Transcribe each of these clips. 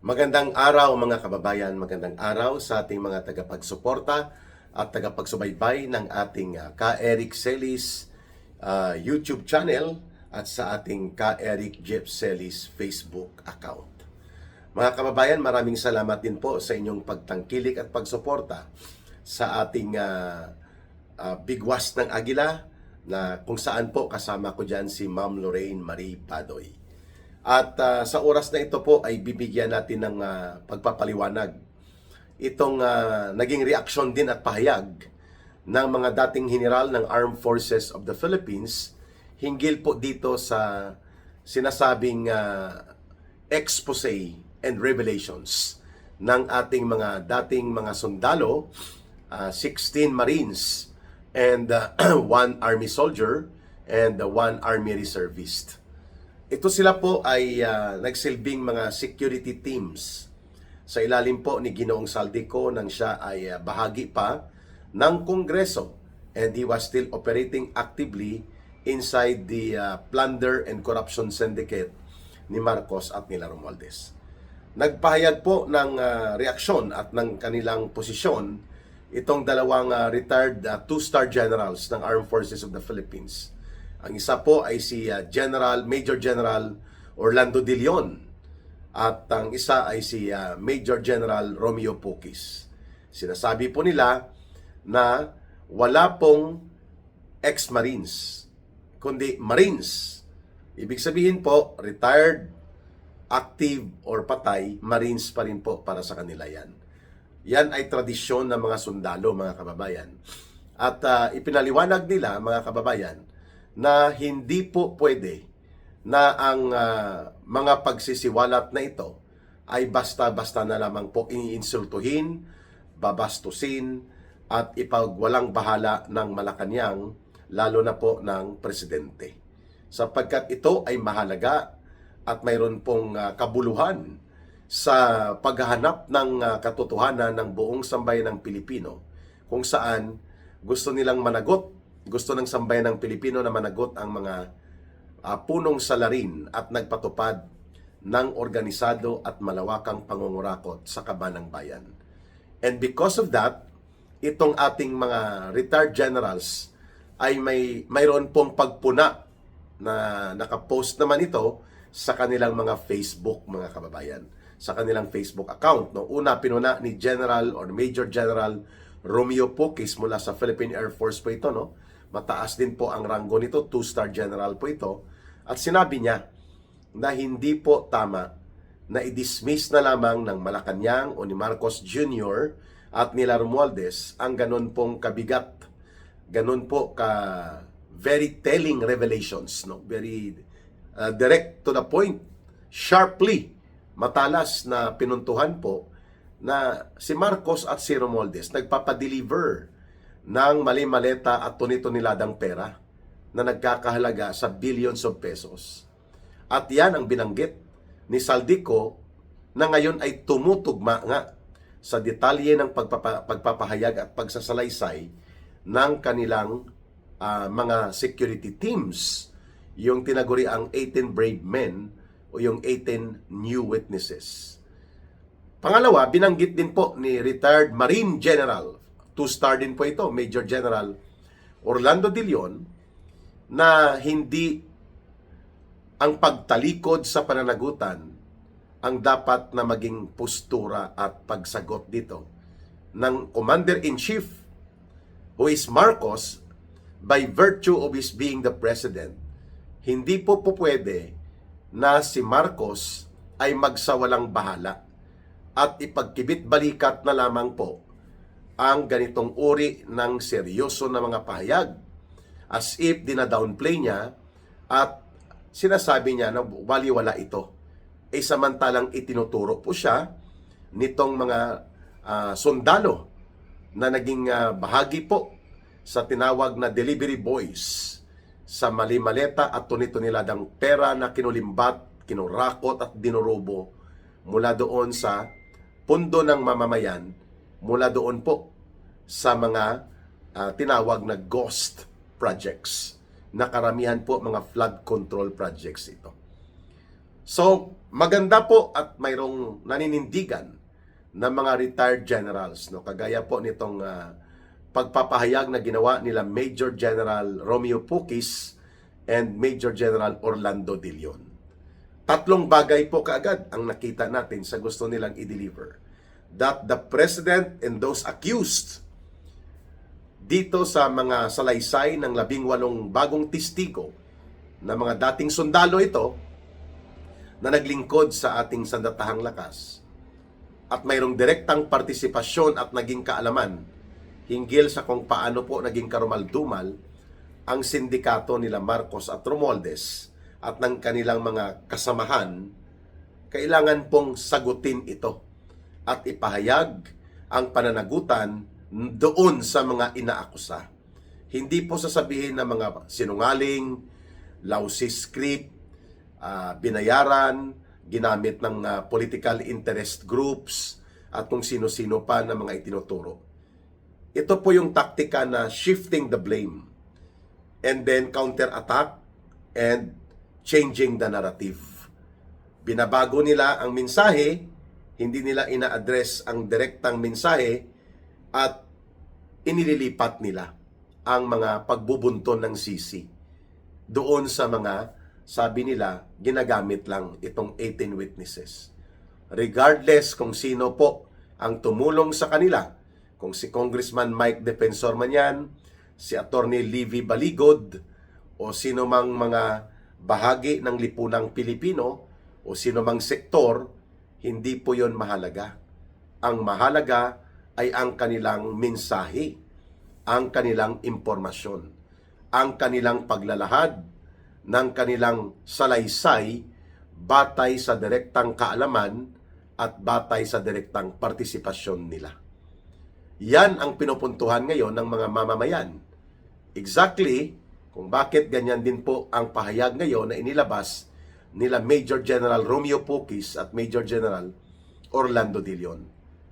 Magandang araw mga kababayan, magandang araw sa ating mga tagapagsuporta at tagapagsubaybay ng ating Ka Eric Celis YouTube channel at sa ating Ka Eric Jeff Celis Facebook account. Mga kababayan, maraming salamat din po sa inyong pagtangkilik at pagsuporta sa ating Bigwas ng Agila na kung saan po kasama ko dyan si Ma'am Lorraine Marie Padoy. At sa oras na ito po ay bibigyan natin ng pagpapaliwanag itong naging reaksyon din at pahayag ng mga dating general ng Armed Forces of the Philippines hinggil po dito sa sinasabing expose and revelations ng ating mga dating mga sundalo, 16 Marines and 1 Army soldier and 1 Army reservist. Ito sila po ay nagsilbing mga security teams sa ilalim po ni Ginoong Saldico nang siya ay bahagi pa ng Kongreso, and he was still operating actively inside the plunder and corruption syndicate ni Marcos at nila Romualdez. Nagpahayag po ng reaksyon at ng kanilang posisyon itong dalawang retired 2-star generals ng Armed Forces of the Philippines. Ang isa po ay si Major General Orlando De Leon at ang isa ay si Major General Romeo Pukis. Sinasabi po nila na wala pong ex-Marines, kundi Marines. Ibig sabihin po, retired, active, or patay, Marines pa rin po para sa kanila yan. Yan ay tradisyon ng mga sundalo, mga kababayan. At ipinaliwanag nila, mga kababayan, na hindi po pwede na ang mga pagsisiwalat na ito ay basta-basta na lamang po iniinsultuhin, babastusin, at ipagwalang bahala ng Malacanang, lalo na po ng presidente. Sapagkat ito ay mahalaga at mayroon pong kabuluhan sa paghahanap ng katotohanan ng buong sambayan ng Pilipino, kung saan gusto nilang managot, gusto ng sambayan ng Pilipino na managot ang mga punong salarin at nagpatupad ng organisado at malawakang pangungurakot sa kaban ng bayan. And because of that, itong ating mga retired generals ay mayroon pong pagpuna na nakapost naman ito sa kanilang mga Facebook, mga kababayan, sa kanilang Facebook account. No? Una, pinuna ni General or Major General Romeo Pukis mula sa Philippine Air Force po ito, no? Mataas din po ang ranggo nito, 2-star general po ito. At sinabi niya na hindi po tama na i-dismiss na lamang ng Malacanang o ni Marcos Jr. at nila Romualdez ang ganun pong kabigat, ganun po ka very telling revelations, no? Very direct to the point, sharply, matalas na pinuntuhan po na si Marcos at si Romualdez nagpapadeliver ng mali-maleta at tunito-niladang pera na nagkakahalaga sa billions of pesos. At yan ang binanggit ni Saldico na ngayon ay tumutugma nga sa detalye ng pagpapahayag at pagsasalaysay ng kanilang mga security teams, yung tinaguri ang 18 brave men o yung 18 new witnesses. Pangalawa, binanggit din po ni retired Marine General, 2-star din po ito, Major General Orlando De Leon, na hindi ang pagtalikod sa pananagutan ang dapat na maging postura at pagsagot dito ng Commander-in-Chief, who is Marcos, by virtue of his being the President. Hindi po pwede na si Marcos ay magsawalang bahala at ipagkibit balikat na lamang po ang ganitong uri ng seryoso na mga pahayag, as if dina-downplay niya at sinasabi niya na waliwala ito. Samantalang itinuturo po siya nitong mga sundalo na naging bahagi po sa tinawag na delivery boys sa mali-maleta at tunito-niladang pera na kinulimbat, kinurakot at dinurobo mula doon sa pundo ng mamamayan, mula doon po sa mga tinawag na ghost projects na karamihan po mga flood control projects ito. So, maganda po at mayroong naninindigan ng mga retired generals, no? Kagaya po nitong pagpapahayag na ginawa nila Major General Romeo Pukis and Major General Orlando De Leon. Tatlong bagay po kaagad ang nakita natin sa gusto nilang i-deliver. That the President and those accused dito sa mga salaysay ng 18 bagong testigo na mga dating sundalo ito na naglingkod sa ating sandatahang lakas at mayroong direktang partisipasyon at naging kaalaman hinggil sa kung paano po naging karumaldumal ang sindikato nila Marcos at Romualdez at ng kanilang mga kasamahan, kailangan pong sagutin ito at ipahayag ang pananagutan doon sa mga inaakusa. Hindi po sasabihin ng mga sinungaling, lousy script, binayaran, ginamit ng political interest groups at kung sino-sino pa na mga itinuturo. Ito po yung taktika na shifting the blame and then counter-attack and changing the narrative. Binabago nila ang mensahe, hindi nila ina-address ang direktang mensahe at inililipat nila ang mga pagbubunton ng sisi doon sa mga, sabi nila, ginagamit lang itong 18 witnesses. Regardless kung sino po ang tumulong sa kanila, kung si Congressman Mike Defensor man yan, si Attorney Livy Baligod, o sino mang mga bahagi ng lipunang Pilipino, o sino mang sektor, hindi po yon mahalaga. Ang mahalaga ay ang kanilang mensahe, ang kanilang impormasyon, ang kanilang paglalahad ng kanilang salaysay batay sa direktang kaalaman at batay sa direktang partisipasyon nila. Yan ang pinupuntuhan ngayon ng mga mamamayan. Exactly kung bakit ganyan din po ang pahayag ngayon na inilabas nila Major General Romeo Pukis at Major General Orlando De Leon,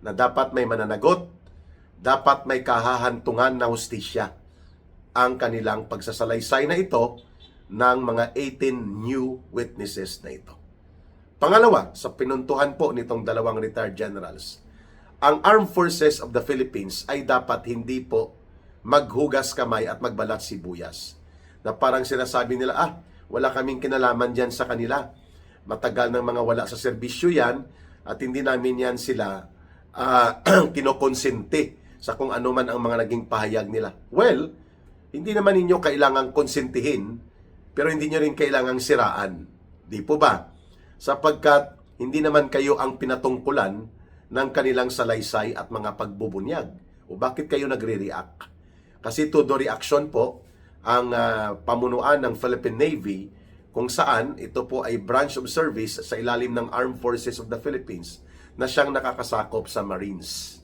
na dapat may mananagot, dapat may kahahantungan na hustisya ang kanilang pagsasalaysay na ito ng mga 18 new witnesses na ito. Pangalawa, sa pinuntuhan po nitong dalawang retired generals, ang Armed Forces of the Philippines ay dapat hindi po maghugas kamay at magbalat sibuyas. Na parang sinasabi nila, wala kaming kinalaman dyan sa kanila. Matagal ng mga wala sa serbisyo yan at hindi namin yan sila kinokonsente sa kung ano man ang mga naging pahayag nila. Well, hindi naman ninyo kailangang konsentihin, pero hindi nyo rin kailangang siraan. Di po ba? Sapagkat hindi naman kayo ang pinatungkulan ng kanilang salaysay at mga pagbubunyag. O bakit kayo nagre-react? Kasi todo reaction po ang pamunuan ng Philippine Navy, kung saan ito po ay branch of service sa ilalim ng Armed Forces of the Philippines na siyang nakakasakop sa Marines.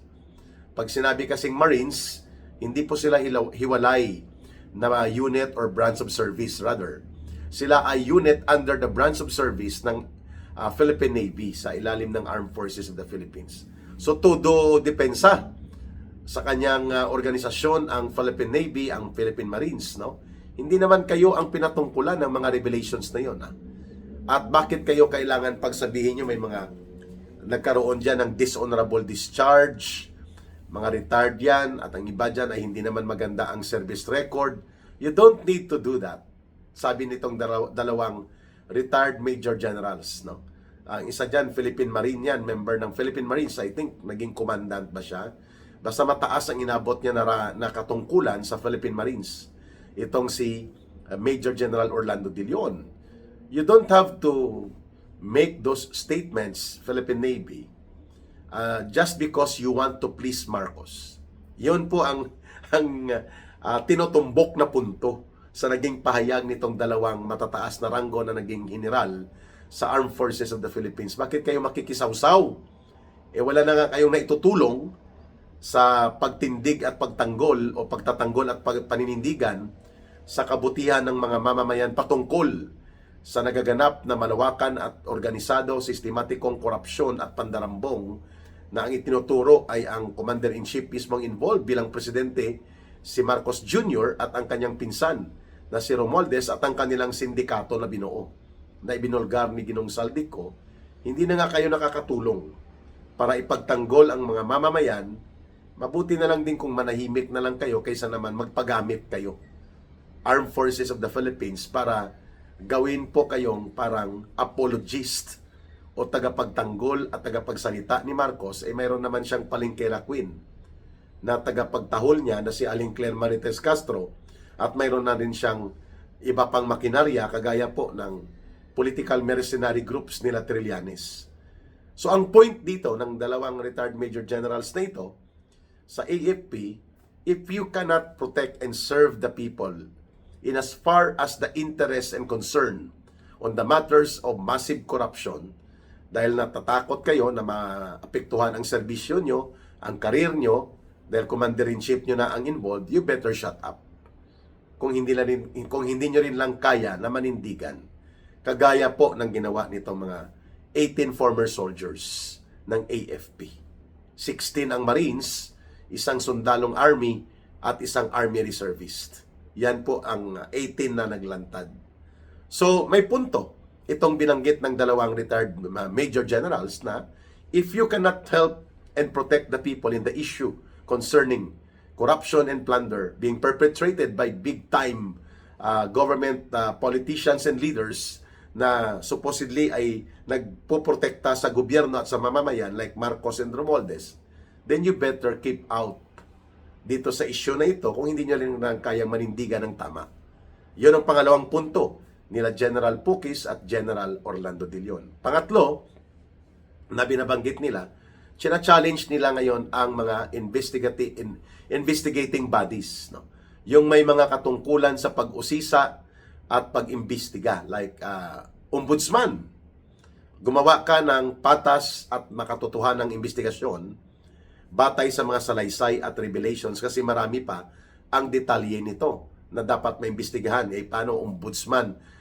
Pag sinabi kasing Marines, hindi po sila hiwalay na unit or branch of service. Rather, sila ay unit under the branch of service ng Philippine Navy sa ilalim ng Armed Forces of the Philippines. So, todo depensa sa kanyang organisasyon ang Philippine Navy, ang Philippine Marines, no? Hindi naman kayo ang pinatungkulan ng mga revelations na yon. At bakit kayo kailangan pagsabihin nyo may mga nagkaroon dyan ng dishonorable discharge, mga retired yan, at ang iba dyan ay hindi naman maganda ang service record. You don't need to do that. Sabi nitong dalawang retired major generals, no? Ang isa dyan, Philippine Marine yan, member ng Philippine Marines, I think, naging commandant ba siya? Basta mataas ang inabot niya na katungkulan sa Philippine Marines. Itong si Major General Orlando De Leon. You don't have to make those statements, Philippine Navy, just because you want to please Marcos. Yun po ang tinutumbok na punto sa naging pahayag nitong dalawang matataas na ranggo na naging general sa Armed Forces of the Philippines. Bakit kayo makikisawsaw? Wala na nga kayong naitutulong sa pagtindig at pagtanggol o pagtatanggol at paninindigan sa kabutihan ng mga mamamayan patungkol sa nagaganap na malawakan at organisado, sistematikong korupsyon at pandarambong na ang itinuturo ay ang Commander-in-Chief mismong involved bilang presidente, si Marcos Jr. at ang kanyang pinsan na si Romualdez at ang kanilang sindikato na binuo, na ibinulgar ni Ginong Saldico, hindi na nga kayo nakakatulong para ipagtanggol ang mga mamamayan, mabuti na lang din kung manahimik na lang kayo kaysa naman magpagamit kayo, Armed Forces of the Philippines, para gawin po kayong parang apologist o tagapagtanggol at tagapagsalita ni Marcos. Mayroon naman siyang palengkera queen na tagapagtahol niya na si Aling Claire Marites Castro, at mayroon na rin siyang iba pang makinarya kagaya po ng political mercenary groups nila Trillanes. So ang point dito ng dalawang retired major generals na ito sa AFP, if you cannot protect and serve the people in as far as the interest and concern on the matters of massive corruption, dahil natatakot kayo na maapektuhan ang serbisyo nyo, ang karir nyo, dahil commander-in-chief nyo na ang involved, you better shut up. Kung hindi nyo rin lang kaya na manindigan. Kagaya po ng ginawa nitong mga 18 former soldiers ng AFP. 16 ang Marines, isang sundalong Army, at isang Army Reservist. Yan po ang 18 na naglantad. So, may punto itong binanggit ng dalawang retired major generals na if you cannot help and protect the people in the issue concerning corruption and plunder being perpetrated by big-time government politicians and leaders na supposedly ay nagpoprotekta sa gobyerno at sa mamamayan like Marcos and Romualdez, then you better keep out dito sa issue na ito kung hindi nyo rin kayang manindigan ng tama. Yun ang pangalawang punto nila General Pukis at General Orlando De Leon. Pangatlo, na binabanggit nila, challenge nila ngayon ang mga investigating bodies. No? Yung may mga katungkulan sa pag-usisa at pag-imbestiga, like ombudsman. Gumawa ka ng patas at makatotohanang investigasyon batay sa mga salaysay at revelations, kasi marami pa ang detalye nito na dapat maimbestigahan. Paano ombudsman?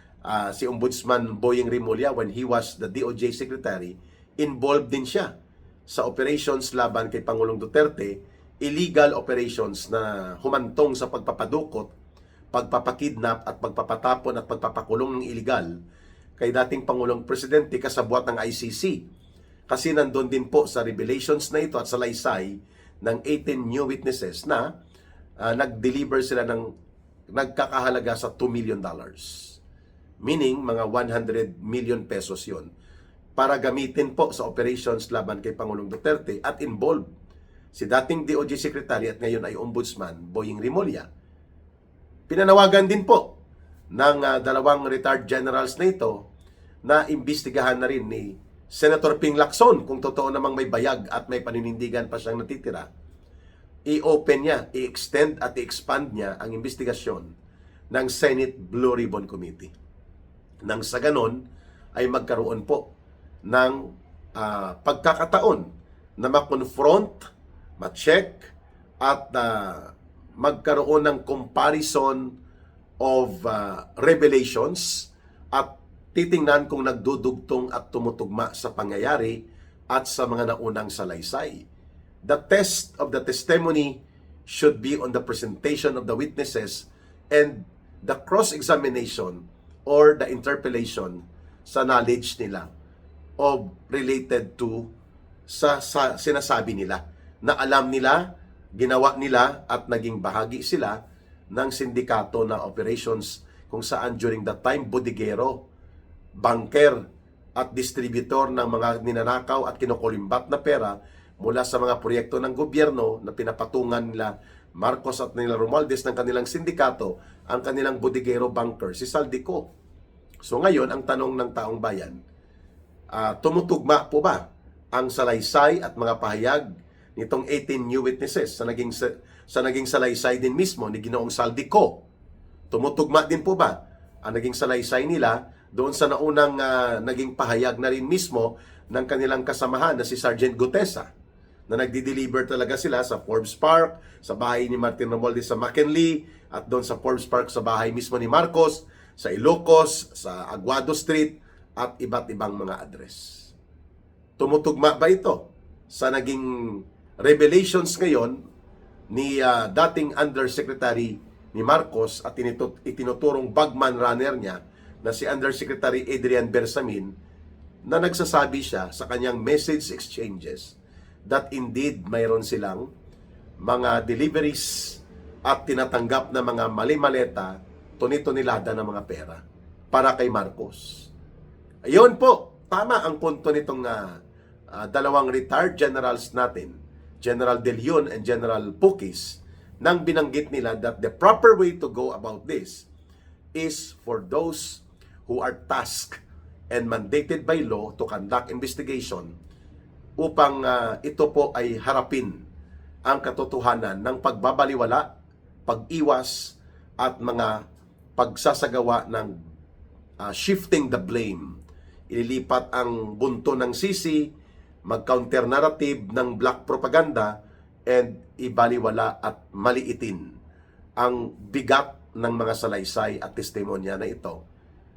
Si Ombudsman Boying Rimulya, when he was the DOJ Secretary, involved din siya sa operations laban kay Pangulong Duterte, illegal operations na humantong sa pagpapadukot, pagpapakidnap at pagpapatapon at pagpapakulong ng illegal kay dating Pangulong Presidente kasabwat ng ICC. Kasi nandun din po sa revelations na ito at sa laysay ng 18 new witnesses na nag-deliver sila ng nagkakahalaga sa $2 million. Meaning, mga 100 million pesos yon para gamitin po sa operations laban kay Pangulong Duterte, at involved si dating DOJ Secretary at ngayon ay Ombudsman Boying Rimulya. Pinanawagan din po ng dalawang retired generals na ito na imbestigahan na rin ni Senator Ping Lacson kung totoo namang may bayag at may paninindigan pa siyang natitira. I-open niya, i-extend at i-expand niya ang investigasyon ng Senate Blue Ribbon Committee. Nang sa ganon ay magkaroon po ng pagkakataon na ma-confront, ma-check at magkaroon ng comparison of revelations at titingnan kung nagdudugtong at tumutugma sa pangyayari at sa mga naunang salaysay. The test of the testimony should be on the presentation of the witnesses and the cross-examination or the interpellation sa knowledge nila of related to sa sinasabi nila na alam nila, ginawa nila at naging bahagi sila ng sindikato na operations kung saan during that time bodigero, banker at distributor ng mga ninanakaw at kinukulimbat na pera mula sa mga proyekto ng gobyerno na pinapatungan nila Marcos at nila Romualdez ng kanilang sindikato, ang kanilang bodigero banker, si Saldico. So ngayon, ang tanong ng taong bayan, tumutugma po ba ang salaysay at mga pahayag nitong 18 new witnesses sa naging salaysay din mismo ni Ginoong Saldico? Tumutugma din po ba ang naging salaysay nila doon sa naunang naging pahayag na rin mismo ng kanilang kasamahan na si Sergeant Gutesa, na nagdi-deliver talaga sila sa Forbes Park, sa bahay ni Martin Romualdez sa McKinley, at doon sa Forbes Park sa bahay mismo ni Marcos, sa Ilocos, sa Aguado Street, at iba't ibang mga address. Tumutugma ba ito sa naging revelations ngayon ni dating Undersecretary ni Marcos at itinuturong bagman runner niya na si Undersecretary Adrian Bersamin, na nagsasabi siya sa kanyang message exchanges that indeed mayroon silang mga deliveries at tinatanggap na mga mali-maleta, tuni-tunilada ng mga pera para kay Marcos. Ayun po, tama ang punto nitong dalawang retired generals natin, General De Leon and General Pukis, nang binanggit nila that the proper way to go about this is for those who are tasked and mandated by law to conduct investigation upang ito po ay harapin ang katotohanan ng pagbabaliwala, pag-iwas at mga pagsasagawa ng shifting the blame. Ililipat ang bunto ng sisi, mag-counter narrative ng black propaganda, and ibaliwala at maliitin ang bigat ng mga salaysay at testimonya na ito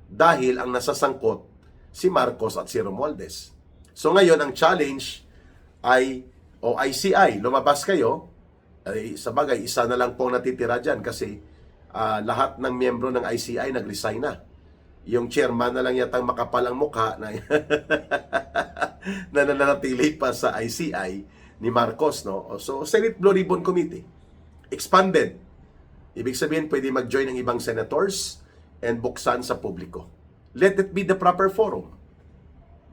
dahil ang nasasangkot si Marcos at si Romualdez. So ngayon ang challenge ay ICI, lumabas kayo. Ay, sa bagay, isa na lang pong natitira dyan kasi lahat ng miyembro ng ICI nag-resign na. Yung chairman na lang yatang makapal ang mukha na nananatili pa sa ICI ni Marcos, no? So, Senate Blue Ribbon Committee expanded. Ibig sabihin, pwede mag-join ng ibang senators and buksan sa publiko. Let it be the proper forum.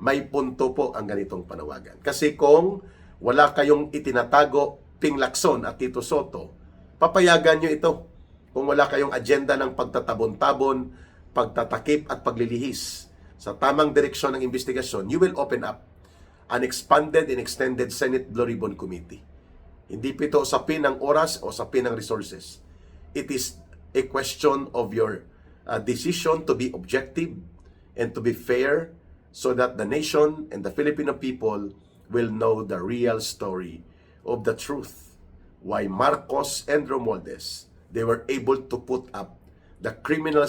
May punto po ang ganitong panawagan. Kasi kung wala kayong itinatago, Ping Lacson at Tito Soto, papayagan nyo ito. Kung wala kayong agenda ng pagtatabon-tabon, pagtatakip at paglilihis sa tamang direksyon ng investigasyon, you will open up an expanded and extended Senate Blue Ribbon Committee. Hindi po ito usapin ng oras o usapin ng resources. It is a question of your decision to be objective and to be fair so that the nation and the Filipino people will know the real story of the truth. Why Marcos and Romualdez, they were able to put up the criminal